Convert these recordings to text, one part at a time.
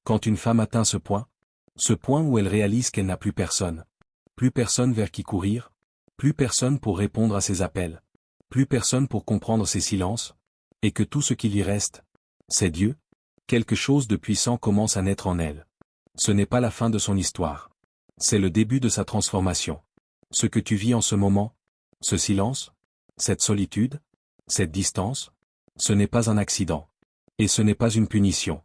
Quand une femme atteint ce point où elle réalise qu'elle n'a plus personne vers qui courir, plus personne pour répondre à ses appels, plus personne pour comprendre ses silences, et que tout ce qui lui reste, c'est Dieu, quelque chose de puissant commence à naître en elle. Ce n'est pas la fin de son histoire. C'est le début de sa transformation. Ce que tu vis en ce moment, ce silence, cette solitude, cette distance, ce n'est pas un accident. Et ce n'est pas une punition.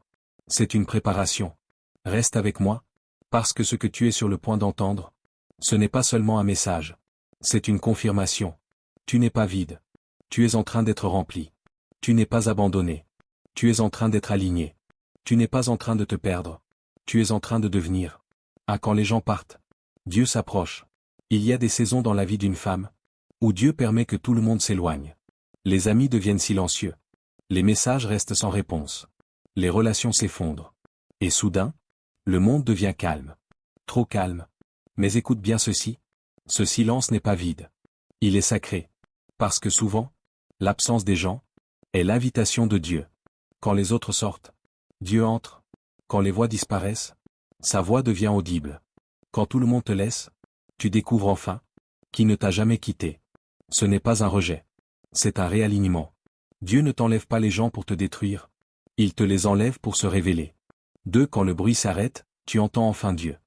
C'est une préparation. Reste avec moi, parce que ce que tu es sur le point d'entendre, ce n'est pas seulement un message. C'est une confirmation. Tu n'es pas vide. Tu es en train d'être rempli. Tu n'es pas abandonné. Tu es en train d'être aligné. Tu n'es pas en train de te perdre. Tu es en train de devenir. Ah, quand les gens partent, Dieu s'approche. Il y a des saisons dans la vie d'une femme, où Dieu permet que tout le monde s'éloigne. Les amis deviennent silencieux. Les messages restent sans réponse. Les relations s'effondrent. Et soudain, le monde devient calme. Trop calme. Mais écoute bien ceci. Ce silence n'est pas vide. Il est sacré. Parce que souvent, l'absence des gens est l'invitation de Dieu. Quand les autres sortent, Dieu entre. Quand les voix disparaissent, sa voix devient audible. Quand tout le monde te laisse, tu découvres enfin qui ne t'a jamais quitté. Ce n'est pas un rejet. C'est un réalignement. Dieu ne t'enlève pas les gens pour te détruire. Il te les enlève pour se révéler. 2. Quand le bruit s'arrête, tu entends enfin Dieu.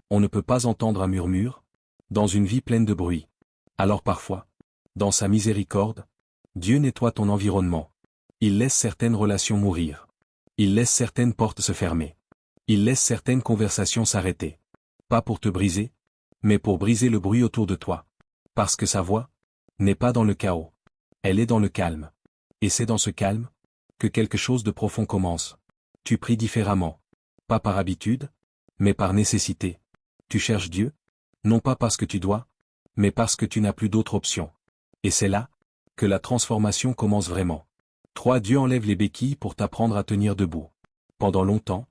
On ne peut pas entendre un murmure dans une vie pleine de bruit. Alors parfois, dans sa miséricorde, Dieu nettoie ton environnement. Il laisse certaines relations mourir. Il laisse certaines portes se fermer. Il laisse certaines conversations s'arrêter. Pas pour te briser, mais pour briser le bruit autour de toi. Parce que sa voix n'est pas dans le chaos. Elle est dans le calme. Et c'est dans ce calme que quelque chose de profond commence. Tu pries différemment. Pas par habitude, mais par nécessité. Tu cherches Dieu, non pas parce que tu dois, mais parce que tu n'as plus d'autre option. Et c'est là que la transformation commence vraiment. 3. Dieu enlève les béquilles pour t'apprendre à tenir debout. Pendant longtemps,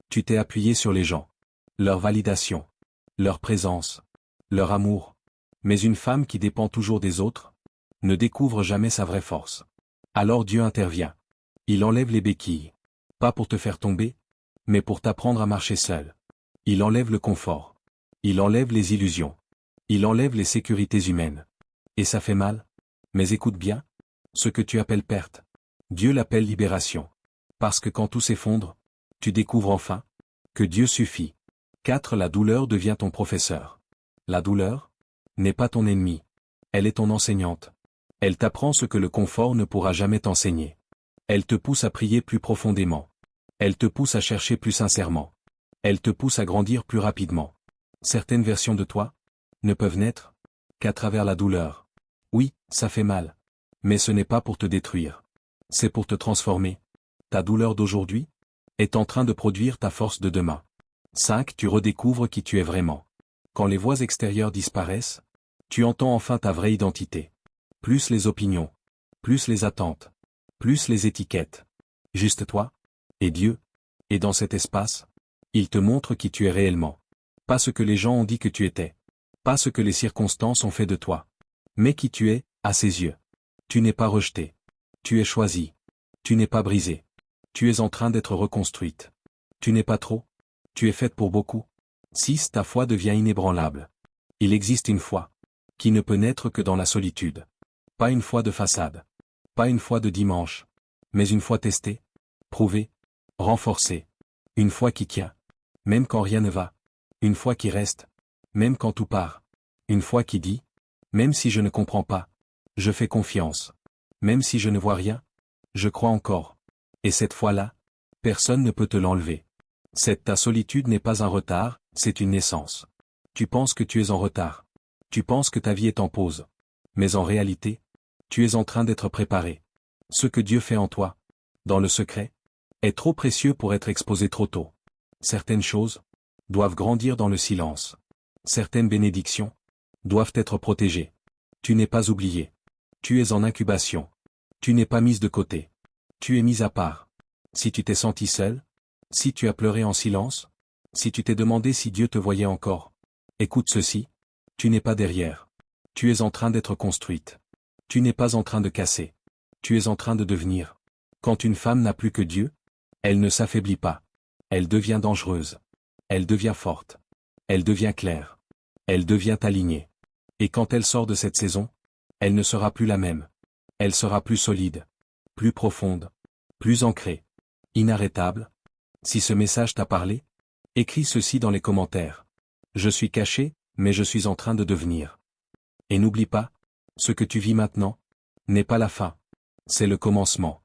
tu t'es appuyé sur les gens. Leur validation, leur présence, leur amour. Mais une femme qui dépend toujours des autres ne découvre jamais sa vraie force. Alors Dieu intervient. Il enlève les béquilles. Pas pour te faire tomber, mais pour t'apprendre à marcher seul. Il enlève le confort. Il enlève les illusions. Il enlève les sécurités humaines. Et ça fait mal. Mais écoute bien. Ce que tu appelles perte, Dieu l'appelle libération. Parce que quand tout s'effondre, tu découvres enfin que Dieu suffit. 4. La douleur devient ton professeur. La douleur n'est pas ton ennemi. Elle est ton enseignante. Elle t'apprend ce que le confort ne pourra jamais t'enseigner. Elle te pousse à prier plus profondément. Elle te pousse à chercher plus sincèrement. Elle te pousse à grandir plus rapidement. Certaines versions de toi ne peuvent naître qu'à travers la douleur. Oui, ça fait mal. Mais ce n'est pas pour te détruire. C'est pour te transformer. Ta douleur d'aujourd'hui est en train de produire ta force de demain. 5. Tu redécouvres qui tu es vraiment. Quand les voix extérieures disparaissent, tu entends enfin ta vraie identité. Plus les opinions, plus les attentes, plus les étiquettes. Juste toi et Dieu. Et dans cet espace, il te montre qui tu es réellement. Pas ce que les gens ont dit que tu étais. Pas ce que les circonstances ont fait de toi. Mais qui tu es, à ses yeux. Tu n'es pas rejeté. Tu es choisi. Tu n'es pas brisé. Tu es en train d'être reconstruite. Tu n'es pas trop. Tu es faite pour beaucoup. 6. Ta foi devient inébranlable. Il existe une foi qui ne peut naître que dans la solitude. Pas une foi de façade. Pas une foi de dimanche. Mais une foi testée, prouvée, renforcée. Une foi qui tient, même quand rien ne va. Une foi qui reste, même quand tout part. Une foi qui dit, même si je ne comprends pas, je fais confiance. Même si je ne vois rien, je crois encore. Et cette foi-là, personne ne peut te l'enlever. Ta solitude n'est pas un retard, c'est une naissance. Tu penses que tu es en retard. Tu penses que ta vie est en pause. Mais en réalité, tu es en train d'être préparé. Ce que Dieu fait en toi, dans le secret, est trop précieux pour être exposé trop tôt. Certaines choses doivent grandir dans le silence. Certaines bénédictions doivent être protégées. Tu n'es pas oublié. Tu es en incubation. Tu n'es pas mise de côté. Tu es mise à part. Si tu t'es senti seul, si tu as pleuré en silence, si tu t'es demandé si Dieu te voyait encore, écoute ceci. Tu n'es pas derrière. Tu es en train d'être construite. Tu n'es pas en train de casser. Tu es en train de devenir. Quand une femme n'a plus que Dieu, elle ne s'affaiblit pas. Elle devient dangereuse. Elle devient forte. Elle devient claire. Elle devient alignée. Et quand elle sort de cette saison, elle ne sera plus la même. Elle sera plus solide, plus profonde, plus ancrée, inarrêtable. Si ce message t'a parlé, écris ceci dans les commentaires. Je suis caché, mais je suis en train de devenir. Et n'oublie pas, ce que tu vis maintenant, n'est pas la fin. C'est le commencement.